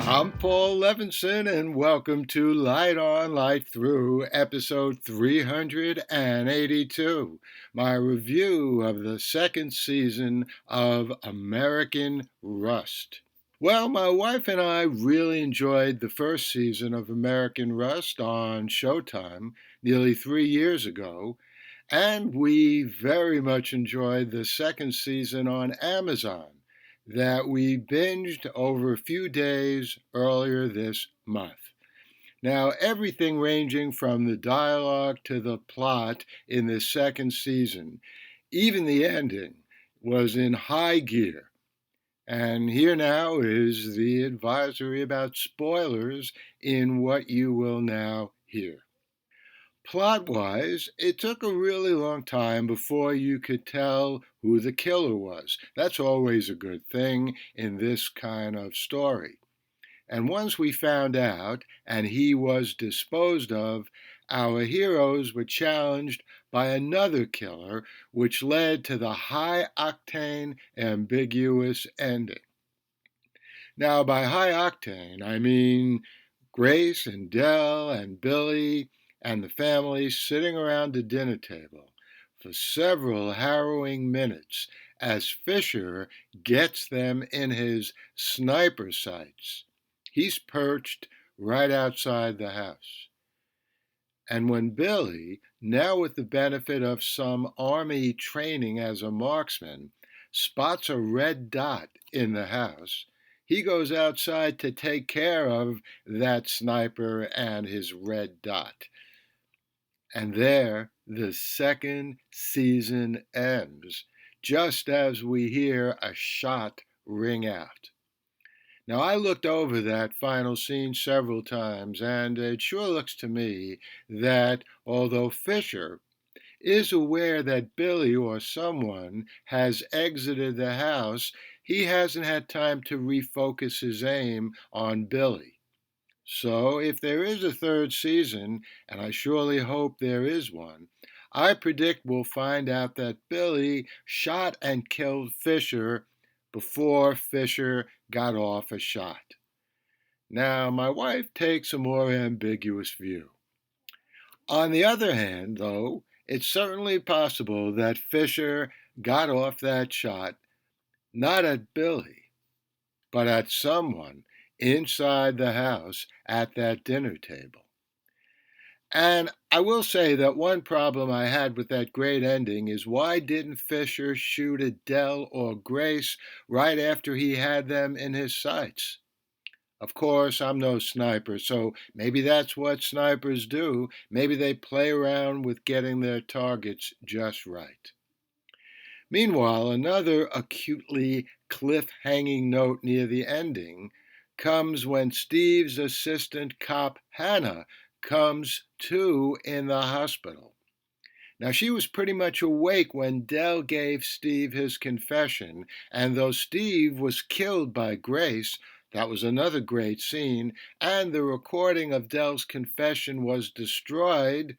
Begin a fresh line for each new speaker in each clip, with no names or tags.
I'm Paul Levinson, and welcome to Light On, Light Through, episode 382, my review of the second season of American Rust. Well, my wife and I really enjoyed the first season of American Rust on Showtime nearly 3 years ago, and we very much enjoyed the second season on Amazon that we binged over a few days earlier this month. Now, everything ranging from the dialogue to the plot in the second season, even the ending, was in high gear. And here now is the advisory about spoilers in what you will now hear. Plot wise, it took a really long time before you could tell who the killer was. That's always a good thing in this kind of story. And once we found out and he was disposed of, our heroes were challenged by another killer, which led to the high octane, ambiguous ending. Now, by high octane, I mean Grace and Dell and Billy and the family sitting around the dinner table for several harrowing minutes as Fisher gets them in his sniper sights. He's perched right outside the house. And when Billy, now with the benefit of some army training as a marksman, spots a red dot in the house, he goes outside to take care of that sniper and his red dot. And there, the second season ends, just as we hear a shot ring out. Now, I looked over that final scene several times, and it sure looks to me that although Fisher is aware that Billy or someone has exited the house, he hasn't had time to refocus his aim on Billy. So, if there is a third season, and I surely hope there is one, I predict we'll find out that Billy shot and killed Fisher before Fisher got off a shot. Now, my wife takes a more ambiguous view. On the other hand, though, it's certainly possible that Fisher got off that shot not at Billy, but at someone inside the house at that dinner table. And I will say that one problem I had with that great ending is why didn't Fisher shoot at Dell or Grace right after he had them in his sights? Of course, I'm no sniper, so maybe that's what snipers do. Maybe they play around with getting their targets just right. Meanwhile, another acutely cliff-hanging note near the ending comes when Steve's assistant cop, Hannah, comes to in the hospital. Now, she was pretty much awake when Dell gave Steve his confession, and though Steve was killed by Grace, that was another great scene, and the recording of Dell's confession was destroyed,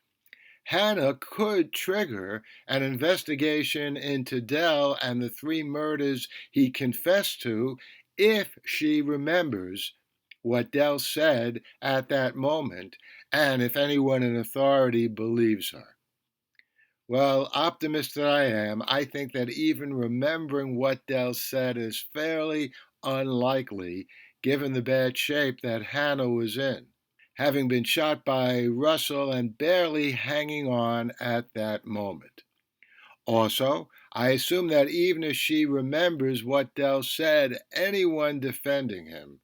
Hannah could trigger an investigation into Dell and the three murders he confessed to if she remembers what Dell said at that moment and if anyone in authority believes her. Well, optimist that I am, I think that even remembering what Dell said is fairly unlikely given the bad shape that Hannah was in, having been shot by Russell and barely hanging on at that moment. Also, I assume that even if she remembers what Dell said, anyone defending him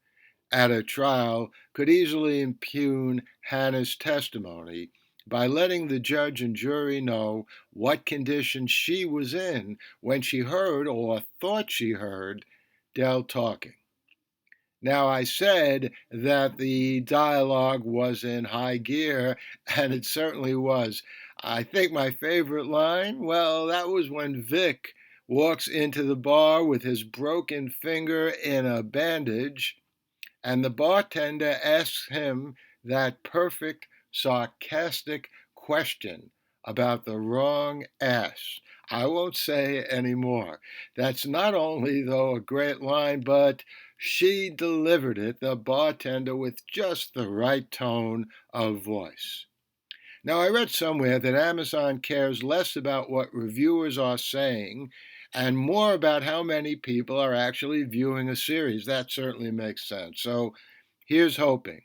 at a trial could easily impugn Hannah's testimony by letting the judge and jury know what condition she was in when she heard or thought she heard Dell talking. Now, I said that the dialogue was in high gear, and it certainly was. I think my favorite line, well, that was when Vic walks into the bar with his broken finger in a bandage, and the bartender asks him that perfect, sarcastic question about the wrong S. I won't say it anymore. That's not only, though, a great line, but she delivered it, the bartender, with just the right tone of voice. Now, I read somewhere that Amazon cares less about what reviewers are saying and more about how many people are actually viewing a series. That certainly makes sense. So here's hoping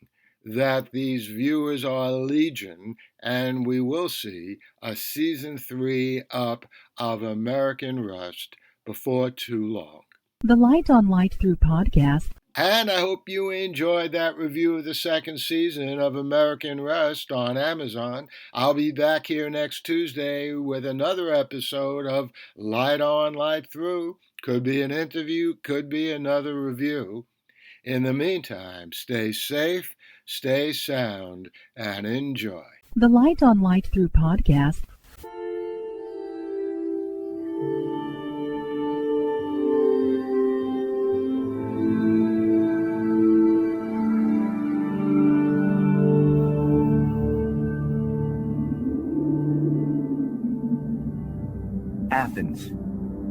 that these viewers are legion and we will see a season 3 up of American Rust before too long.
The Light on Light Through podcast.
And I hope you enjoyed that review of the second season of American Rust on Amazon. I'll be back here next Tuesday with another episode of Light On, Light Through. Could be an interview, could be another review. In the meantime, stay safe, stay sound, and enjoy.
The Light on Light Through podcast.
Athens,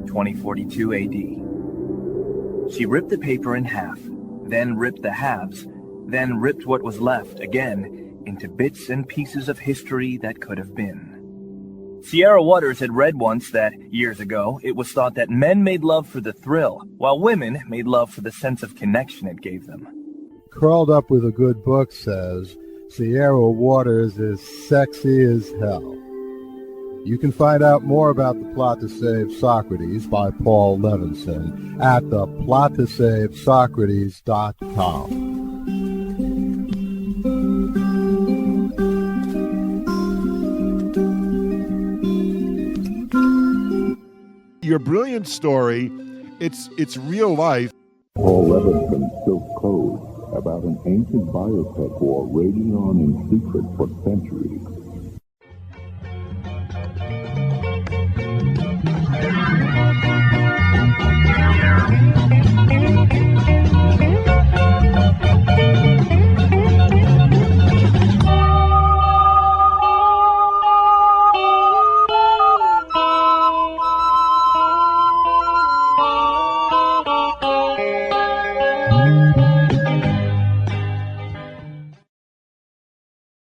2042 AD. She ripped the paper in half, then ripped the halves, then ripped what was left again into bits and pieces of history that could have been. Sierra Waters had read once that, years ago, it was thought that men made love for the thrill, while women made love for the sense of connection it gave them.
Curled Up with a Good Book says, Sierra Waters is sexy as hell. You can find out more about The Plot to Save Socrates by Paul Levinson at theplottoSave.com.
Your brilliant story, it's real life.
Paul Levinson Silk Code, about an ancient biotech war raging on in secret for centuries.